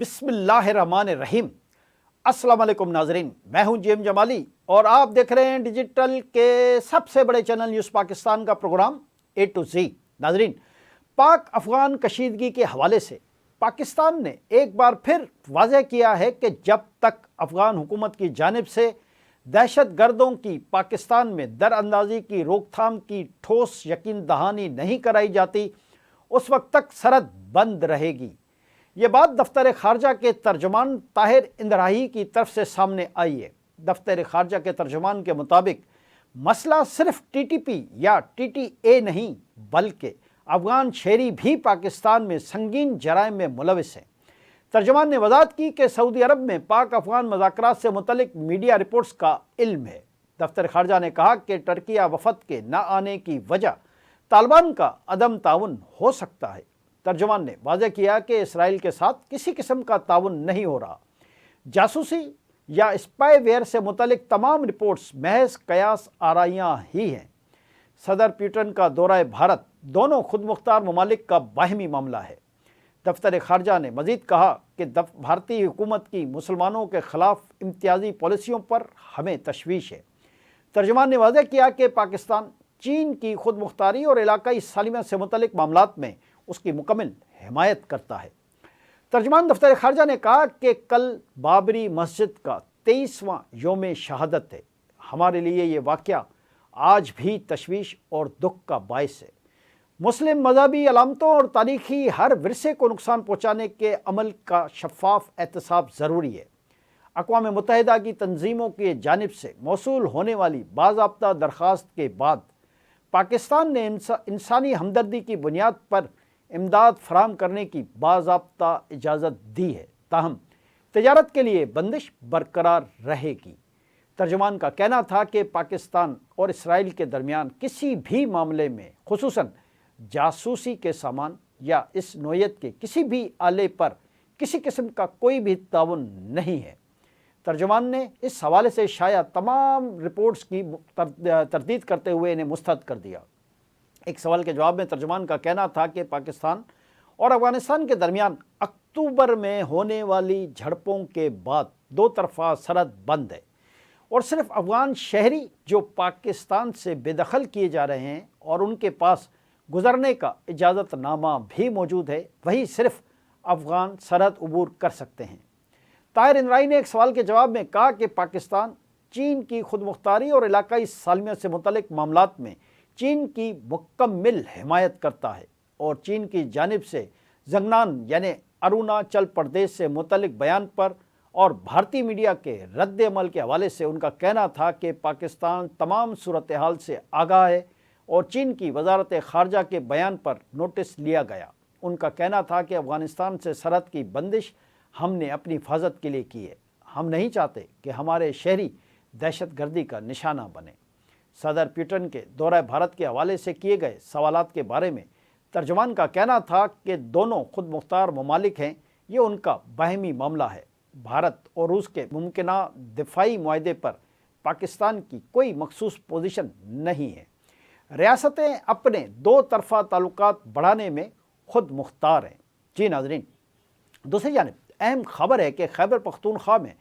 بسم اللہ الرحمن الرحیم۔ السلام علیکم ناظرین، میں ہوں جیم جمالی اور آپ دیکھ رہے ہیں ڈیجیٹل کے سب سے بڑے چینل نیوز پاکستان کا پروگرام اے ٹو زی۔ ناظرین، پاک افغان کشیدگی کے حوالے سے پاکستان نے ایک بار پھر واضح کیا ہے کہ جب تک افغان حکومت کی جانب سے دہشت گردوں کی پاکستان میں در اندازی کی روک تھام کی ٹھوس یقین دہانی نہیں کرائی جاتی، اس وقت تک سرحد بند رہے گی۔ یہ بات دفتر خارجہ کے ترجمان طاہر اندراہی کی طرف سے سامنے آئی ہے۔ دفتر خارجہ کے ترجمان کے مطابق مسئلہ صرف ٹی ٹی پی یا ٹی ٹی اے نہیں بلکہ افغان شہری بھی پاکستان میں سنگین جرائم میں ملوث ہیں۔ ترجمان نے وضاحت کی کہ سعودی عرب میں پاک افغان مذاکرات سے متعلق میڈیا رپورٹس کا علم ہے۔ دفتر خارجہ نے کہا کہ ٹرکیہ وفد کے نہ آنے کی وجہ طالبان کا عدم تعاون ہو سکتا ہے۔ ترجمان نے واضح کیا کہ اسرائیل کے ساتھ کسی قسم کا تعاون نہیں ہو رہا۔ جاسوسی یا اسپائی ویئر سے متعلق تمام رپورٹس محض قیاس آرائیاں ہی ہیں۔ صدر پیوٹن کا دورہ بھارت دونوں خود مختار ممالک کا باہمی معاملہ ہے۔ دفتر خارجہ نے مزید کہا کہ بھارتی حکومت کی مسلمانوں کے خلاف امتیازی پالیسیوں پر ہمیں تشویش ہے۔ ترجمان نے واضح کیا کہ پاکستان چین کی خود مختاری اور علاقائی سالمیت سے متعلق معاملات میں اس کی مکمل حمایت کرتا ہے۔ ترجمان دفتر خارجہ نے کہا کہ کل بابری مسجد کا 23واں یوم شہادت ہے۔ ہمارے لیے یہ واقعہ آج بھی تشویش اور دکھ کا باعث ہے۔ مسلم مذہبی علامتوں اور تاریخی ہر ورثے کو نقصان پہنچانے کے عمل کا شفاف احتساب ضروری ہے۔ اقوام متحدہ کی تنظیموں کی جانب سے موصول ہونے والی باضابطہ درخواست کے بعد پاکستان نے انسانی ہمدردی کی بنیاد پر امداد فراہم کرنے کی باضابطہ اجازت دی ہے، تاہم تجارت کے لیے بندش برقرار رہے گی۔ ترجمان کا کہنا تھا کہ پاکستان اور اسرائیل کے درمیان کسی بھی معاملے میں، خصوصاً جاسوسی کے سامان یا اس نوعیت کے کسی بھی آلے پر کسی قسم کا کوئی بھی تعاون نہیں ہے۔ ترجمان نے اس حوالے سے شائع تمام رپورٹس کی تردید کرتے ہوئے انہیں مسترد کر دیا۔ ایک سوال کے جواب میں ترجمان کا کہنا تھا کہ پاکستان اور افغانستان کے درمیان اکتوبر میں ہونے والی جھڑپوں کے بعد دو طرفہ سرحد بند ہے اور صرف افغان شہری جو پاکستان سے بے دخل کیے جا رہے ہیں اور ان کے پاس گزرنے کا اجازت نامہ بھی موجود ہے، وہی صرف افغان سرحد عبور کر سکتے ہیں۔ طاہر اندراہی نے ایک سوال کے جواب میں کہا کہ پاکستان چین کی خود مختاری اور علاقائی سالمیت سے متعلق معاملات میں چین کی مکمل حمایت کرتا ہے اور چین کی جانب سے زنگنان یعنی اروناچل پردیش سے متعلق بیان پر اور بھارتی میڈیا کے رد عمل کے حوالے سے ان کا کہنا تھا کہ پاکستان تمام صورتحال سے آگاہ ہے اور چین کی وزارت خارجہ کے بیان پر نوٹس لیا گیا۔ ان کا کہنا تھا کہ افغانستان سے سرحد کی بندش ہم نے اپنی حفاظت کے لیے کی ہے۔ ہم نہیں چاہتے کہ ہمارے شہری دہشت گردی کا نشانہ بنے۔ صدر پیوٹن کے دورہ بھارت کے حوالے سے کیے گئے سوالات کے بارے میں ترجمان کا کہنا تھا کہ دونوں خود مختار ممالک ہیں، یہ ان کا باہمی معاملہ ہے۔ بھارت اور روس کے ممکنہ دفاعی معاہدے پر پاکستان کی کوئی مخصوص پوزیشن نہیں ہے۔ ریاستیں اپنے دو طرفہ تعلقات بڑھانے میں خود مختار ہیں۔ جی ناظرین، دوسری جانب اہم خبر ہے کہ خیبر پختونخوا میں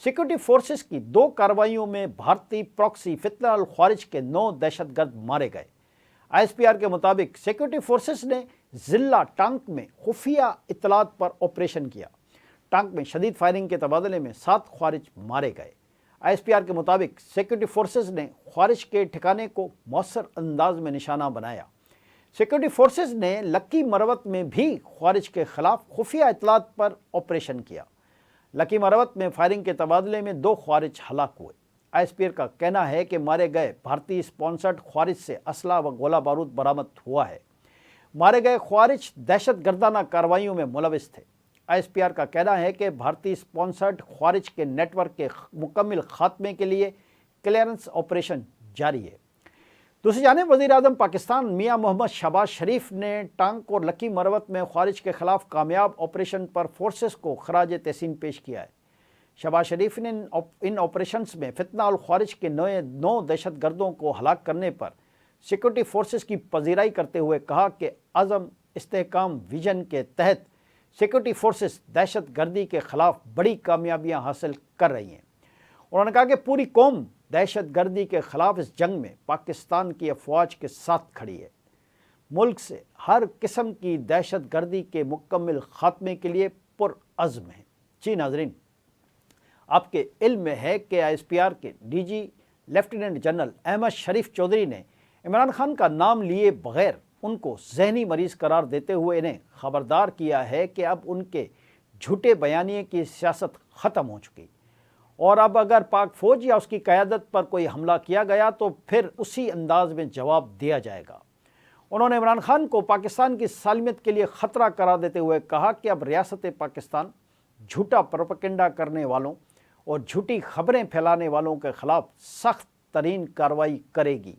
سیکورٹی فورسز کی 2 کارروائیوں میں بھارتی پراکسی فتنہ الخوارج کے 9 دہشت گرد مارے گئے۔ آئی ایس پی آر کے مطابق سیکورٹی فورسز نے ضلع ٹانک میں خفیہ اطلاعات پر آپریشن کیا۔ ٹانک میں شدید فائرنگ کے تبادلے میں 7 خوارج مارے گئے۔ آئی ایس پی آر کے مطابق سیکورٹی فورسز نے خوارج کے ٹھکانے کو مؤثر انداز میں نشانہ بنایا۔ سیکورٹی فورسز نے لکی مروت میں بھی خوارج کے خلاف خفیہ اطلاعات پر آپریشن کیا۔ لکی مروت میں فائرنگ کے تبادلے میں 2 خوارج ہلاک ہوئے۔ آئی ایس پی آر کا کہنا ہے کہ مارے گئے بھارتی اسپانسرڈ خوارج سے اسلحہ و گولہ بارود برآمد ہوا ہے۔ مارے گئے خوارج دہشت گردانہ کارروائیوں میں ملوث تھے۔ آئی ایس پی آر کا کہنا ہے کہ بھارتی اسپانسرڈ خوارج کے نیٹ ورک کے مکمل خاتمے کے لیے کلیئرنس آپریشن جاری ہے۔ دوسری جانب وزیر اعظم پاکستان میاں محمد شہباز شریف نے ٹانک اور لکی مروت میں خوارج کے خلاف کامیاب آپریشن پر فورسز کو خراج تحسین پیش کیا ہے۔ شہباز شریف نے ان آپریشنز میں فتنہ الخوارج کے 9 دہشت گردوں کو ہلاک کرنے پر سیکورٹی فورسز کی پذیرائی کرتے ہوئے کہا کہ عزم استحکام ویژن کے تحت सिक्योरिटी फोर्सेस दहशत गर्दी के खिलाफ बड़ी कामयाबियां हासिल कर रही हैं। उन्होंने कहा कि पूरी कौम दहशत गर्दी के खिलाफ इस जंग में पाकिस्तान की अफवाज के साथ खड़ी है। मुल्क से हर किस्म की दहशत गर्दी के मुकम्मल खात्मे के लिए पुरअज़्म है। जी नाज़रीन, आपके इल्म में है कि ISPR के DG लेफ्टिनेंट जनरल अहमद शरीफ चौधरी ने इमरान खान का नाम लिए बगैर उनको जहनी मरीज़ करार देते हुए इन्हें ख़बरदार किया है कि अब उनके झूठे बयानिए की सियासत ख़त्म हो चुकी और अब अगर पाक फ़ौज या उसकी क़यादत पर कोई हमला किया गया तो फिर उसी अंदाज में जवाब दिया जाएगा। उन्होंने इमरान खान को पाकिस्तान की सालमियत के लिए ख़तरा करार देते हुए कहा कि अब रियासत पाकिस्तान झूठा प्रोपेगेंडा करने वालों और झूठी खबरें फैलाने वालों के ख़िलाफ़ सख्त तरीन कार्रवाई करेगी।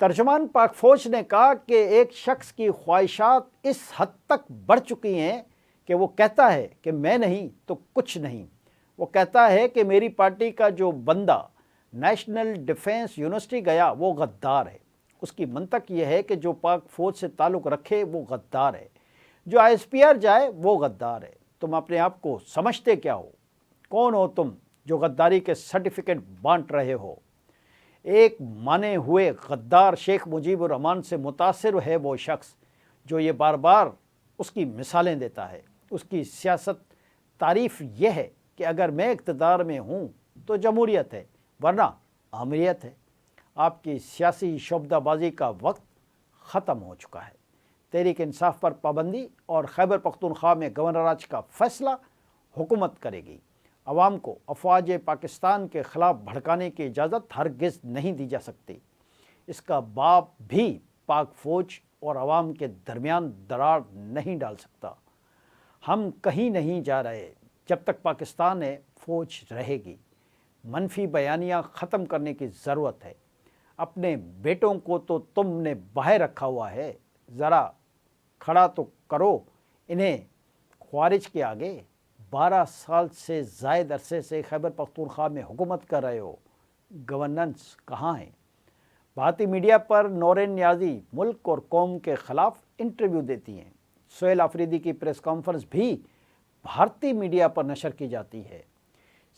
तर्जुमान पाक फ़ौज ने कहा कि एक शख्स की ख्वाहिशात इस हद तक बढ़ चुकी हैं कि वो कहता है कि मैं नहीं तो कुछ नहीं। वो कहता है कि मेरी पार्टी का जो बंदा नेशनल डिफेंस यूनिवर्सिटी गया वो गद्दार है। उसकी मंतक ये है कि जो पाक फ़ौज से ताल्लुक़ रखे वो गद्दार है, जो ISPR जाए वो गद्दार है। तुम अपने आप को समझते क्या हो? कौन हो तुम जो गद्दारी के सर्टिफिकेट बांट रहे हो? एक माने हुए गद्दार शेख मुजीबुर रहमान से मुतासिर है वो शख्स जो ये बार बार उसकी मिसालें देता है। उसकी सियासत तारीफ़ यह है कि अगर मैं इक़्तिदार में हूँ तो जमहूरियत है वरना आमरीत है। आपकी सियासी शोबदाबाजी का वक्त ख़त्म हो चुका है। तहरीक इंसाफ पर पाबंदी और खैबर पख्तूनख्वा में गवर्नर राज का फैसला हुकूमत करेगी। अवाम को अफवाज पाकिस्तान के ख़िलाफ़ भड़काने की इजाज़त हरगिज़ नहीं दी जा सकती। इसका बाप भी पाक फ़ौज और अवाम के दरमियान दरार नहीं डाल सकता। हम कहीं नहीं जा रहे जब तक पाकिस्तान में फ़ौज रहेगी। मनफी बयानियाँ ख़त्म करने की ज़रूरत है। अपने बेटों को तो तुमने बाहर रखा हुआ है, ज़रा खड़ा तो करो इन्हें ख्वारिज के आगे। 12 साल से ज़ायद अरसे से खैबर पख्तूनख्वा में हुकूमत कर रहे हो, गवर्नेंस कहाँ है? भारतीय मीडिया पर नौरीन नियाज़ी मुल्क और कौम के ख़िलाफ़ इंटरव्यू देती हैं। सोहेल आफरीदी की प्रेस कॉन्फ्रेंस भी भारतीय मीडिया पर नशर की जाती है।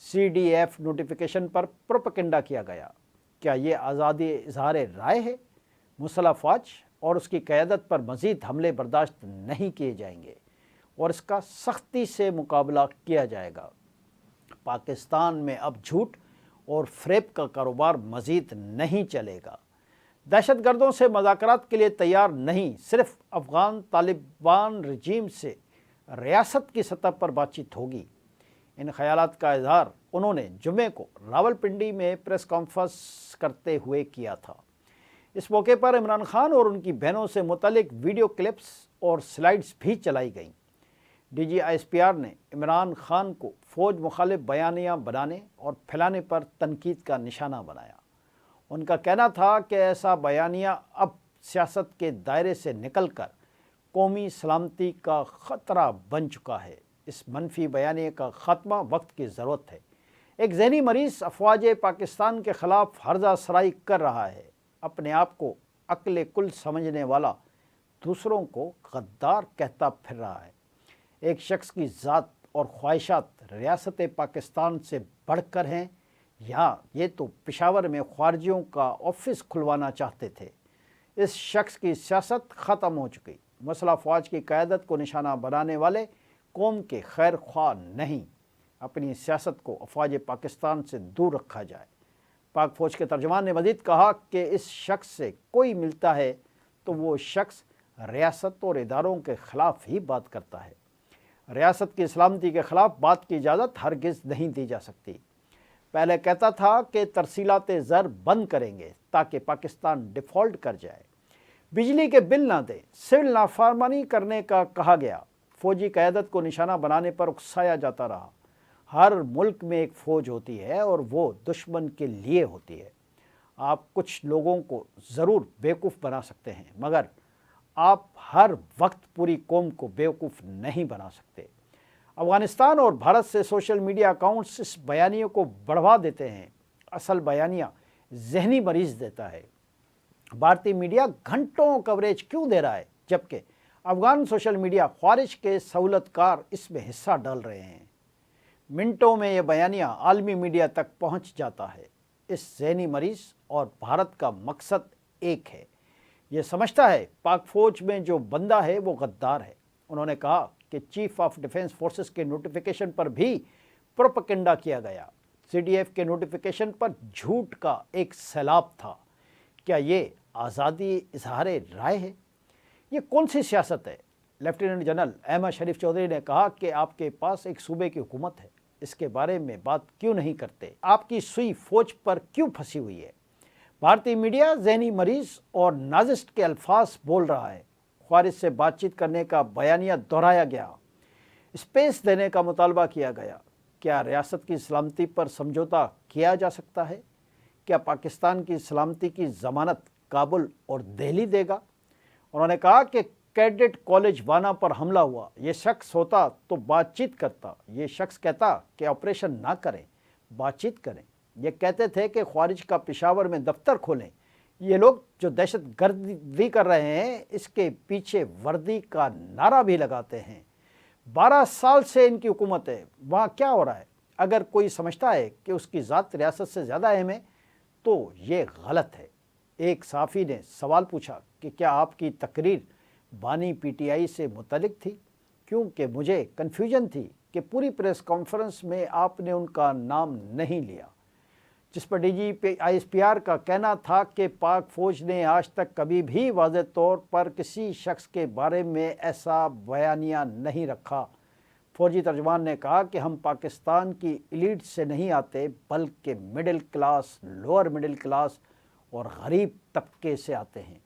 CDF नोटिफिकेशन पर प्रोपेगेंडा किया गया। क्या ये आज़ादी इज़हार राय है? मुसल्लह फ़ौज और उसकी क़यादत पर मज़ीद हमले बर्दाश्त नहीं किए जाएंगे और इसका सख्ती से मुकाबला किया जाएगा। पाकिस्तान में अब झूठ और फ़रेब का कारोबार मज़ीद नहीं चलेगा। दहशत गर्दों से मुज़ाकरात के लिए तैयार नहीं, सिर्फ अफ़गान तालिबान रजीम से रियासत की सतह पर बातचीत होगी। इन ख़यालात का इज़हार उन्होंने जुमे को रावलपिंडी में प्रेस कॉन्फ्रेंस करते हुए किया था। इस मौके पर इमरान खान और उनकी बहनों से मुतल्लिक वीडियो क्लिप्स और स्लाइड्स भी चलाई गईं। DG ISPR ने इमरान खान को फ़ौज मुखालिफ बयानियाँ बनाने और फैलाने पर तनकीद का निशाना बनाया। उनका कहना था कि ऐसा बयानिया अब सियासत के दायरे से निकलकर कौमी सलामती का ख़तरा बन चुका है। इस मनफी बयानिए का ख़ात्मा वक्त की ज़रूरत है। एक ज़हनी मरीज़ अफवाज पाकिस्तान के ख़िलाफ़ हर्जा सराई कर रहा है। अपने आप को अक्ल कुल समझने वाला दूसरों को गद्दार कहता फिर रहा है। एक शख्स की ज़ात और ख्वाहिशात रियासत पाकिस्तान से बढ़कर हैं या ये तो पेशावर में ख्वारजियों का ऑफिस खुलवाना चाहते थे। इस शख्स की सियासत ख़त्म हो चुकी। मुसल्लह फ़ौज की क़यादत को निशाना बनाने वाले कौम के खैर ख्वाह नहीं। अपनी सियासत को अफवाज पाकिस्तान से दूर रखा जाए। पाक फ़ौज के तर्जुमान ने मज़ीद कहा कि इस शख्स से कोई मिलता है तो वो शख्स रियासत और इदारों के ख़िलाफ़ ही बात करता है। रियासत की सलामती के ख़िलाफ़ बात की इजाज़त हरगिज़ नहीं दी जा सकती। पहले कहता था कि तरसीलात ज़र बंद करेंगे ताकि पाकिस्तान डिफ़ॉल्ट कर जाए, बिजली के बिल ना दे, सिविल नाफरमानी करने का कहा गया। फ़ौजी क़यादत को निशाना बनाने पर उकसाया जाता रहा। हर मुल्क में एक फ़ौज होती है और वो दुश्मन के लिए होती है। आप कुछ लोगों को ज़रूर बेवकूफ़ बना सकते हैं मगर आप हर वक्त पूरी कौम को बेवकूफ़ नहीं बना सकते। अफ़गानिस्तान और भारत से सोशल मीडिया अकाउंट्स इस बयानियों को बढ़वा देते हैं। असल बयानिया ज़हनी मरीज़ देता है। भारतीय मीडिया घंटों कवरेज क्यों दे रहा है जबकि अफगान सोशल मीडिया ख्वारिज के सहूलतकार इसमें हिस्सा डाल रहे हैं। मिनटों में ये बयानिया आलमी मीडिया तक पहुंच जाता है। इस ज़हनी मरीज और भारत का मकसद एक है। ये समझता है पाक फौज में जो बंदा है वो गद्दार है। उन्होंने कहा कि चीफ ऑफ डिफेंस फोर्सेस के नोटिफिकेशन पर भी प्रोपेगेंडा किया गया। सीडीएफ के नोटिफिकेशन पर झूठ का एक सैलाब था। क्या ये आज़ादी इजहार राय है? ये कौन सी सियासत है? लेफ्टिनेंट जनरल अहमद शरीफ चौधरी ने कहा कि आपके पास एक सूबे की हुकूमत है, इसके बारे में बात क्यों नहीं करते? आपकी सुई फौज पर क्यों फंसी हुई है? भारतीय मीडिया ज़हनी मरीज और नाजिस्ट के अल्फाज बोल रहा है। ख्वारिज से बातचीत करने का बयानिया दोहराया गया। स्पेस देने का मुतालबा किया गया। क्या रियासत की सलामती पर समझौता किया जा सकता है? क्या पाकिस्तान की सलामती की ज़मानत काबुल और दिल्ली देगा? उन्होंने कहा कि कैडेट कॉलेज वाना पर हमला हुआ, ये शख्स होता तो बातचीत करता। ये शख्स कहता कि ऑपरेशन ना करें, बातचीत करें। ये कहते थे कि ख्वारिज का पेशावर में दफ्तर खोलें। ये लोग जो दहशत गर्दी कर रहे हैं, इसके पीछे वर्दी का नारा भी लगाते हैं। 12 साल से इनकी हुकूमत है। वहाँ क्या हो रहा है? अगर कोई समझता है कि उसकी ज़ात रियासत से ज़्यादा अहम है तो ये गलत है। एक साफ़ी ने सवाल पूछा कि क्या आपकी तकरीर बानी पीटीआई से मुतल्लिक थी, क्योंकि मुझे कन्फ्यूजन थी कि पूरी प्रेस कॉन्फ्रेंस में आपने उनका नाम नहीं लिया। जिस पर डीजीपी आईएसपीआर का कहना था कि पाक फ़ौज ने आज तक कभी भी वाज़ेह तौर पर किसी शख्स के बारे में ऐसा बयानिया नहीं रखा। फौजी तर्जुमान ने कहा कि हम पाकिस्तान की एलीट से नहीं आते, बल्कि middle class, lower middle class और गरीब तबके से आते हैं।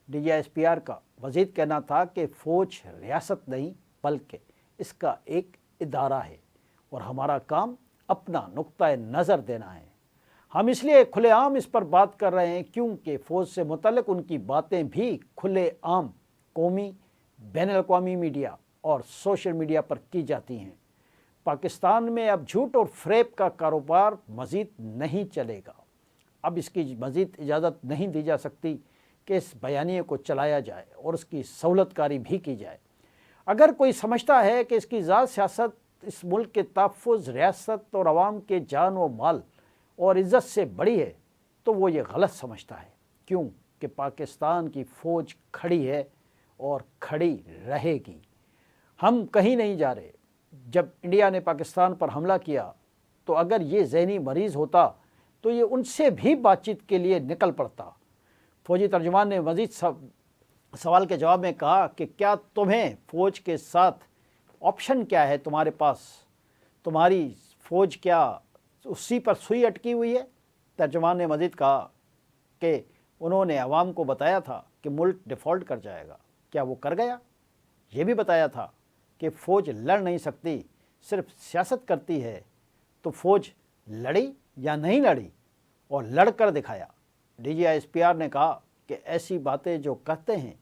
डीजीआईएसपीआर का मज़ीद कहना था कि फ़ौज रियासत नहीं बल्कि इसका एक इदारा है और हमारा काम अपना नुक्ता नज़र देना है। हम इसलिए खुलेआम इस पर बात कर रहे हैं क्योंकि फ़ौज से मुतल्लिक उनकी बातें भी खुलेआम कौमी, बैनुल-अक़वामी मीडिया और सोशल मीडिया पर की जाती हैं। पाकिस्तान में अब झूठ और फ़रेब का कारोबार मज़ीद नहीं चलेगा। अब इसकी मज़ीद इजाज़त नहीं दी जा सकती कि इस बयानिए को चलाया जाए और उसकी सहूलतकारी भी की जाए। अगर कोई समझता है कि इसकी ज़ात सियासत इस मुल्क के तहफ़्फ़ुज़, रियासत और अवाम के जान व माल और इज़्ज़त से बड़ी है तो वो ये गलत समझता है, क्योंकि पाकिस्तान की फ़ौज खड़ी है और खड़ी रहेगी। हम कहीं नहीं जा रहे। जब इंडिया ने पाकिस्तान पर हमला किया तो अगर ये ज़हनी मरीज़ होता तो ये उनसे भी बातचीत के लिए निकल पड़ता। फौजी तर्जुमान ने मज़ीद सवाल के जवाब में कहा कि क्या तुम्हें फ़ौज के साथ ऑप्शन क्या है तुम्हारे पास? तुम्हारी फ़ौज क्या उसी पर सुई अटकी हुई है? तर्जुमान ने मज़ीद कहा कि उन्होंने अवाम को बताया था कि मुल्क डिफ़ॉल्ट कर जाएगा। क्या वो कर गया? ये भी बताया था कि फ़ौज लड़ नहीं सकती, सिर्फ सियासत करती है। तो फ़ौज लड़ी या नहीं लड़ी? और लड़ कर दिखाया। डीजीआईएसपीआर ने कहा कि ऐसी बातें जो कहते हैं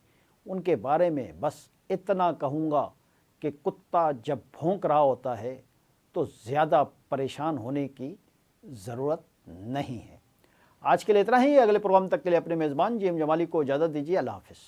उनके बारे में बस इतना कहूँगा कि कुत्ता जब भौंक रहा होता है तो ज़्यादा परेशान होने की ज़रूरत नहीं है। आज के लिए इतना ही। अगले प्रोग्राम तक के लिए अपने मेज़बान जीएम जमाली को इजाज़त दीजिए। अल्लाह हाफ़िज़।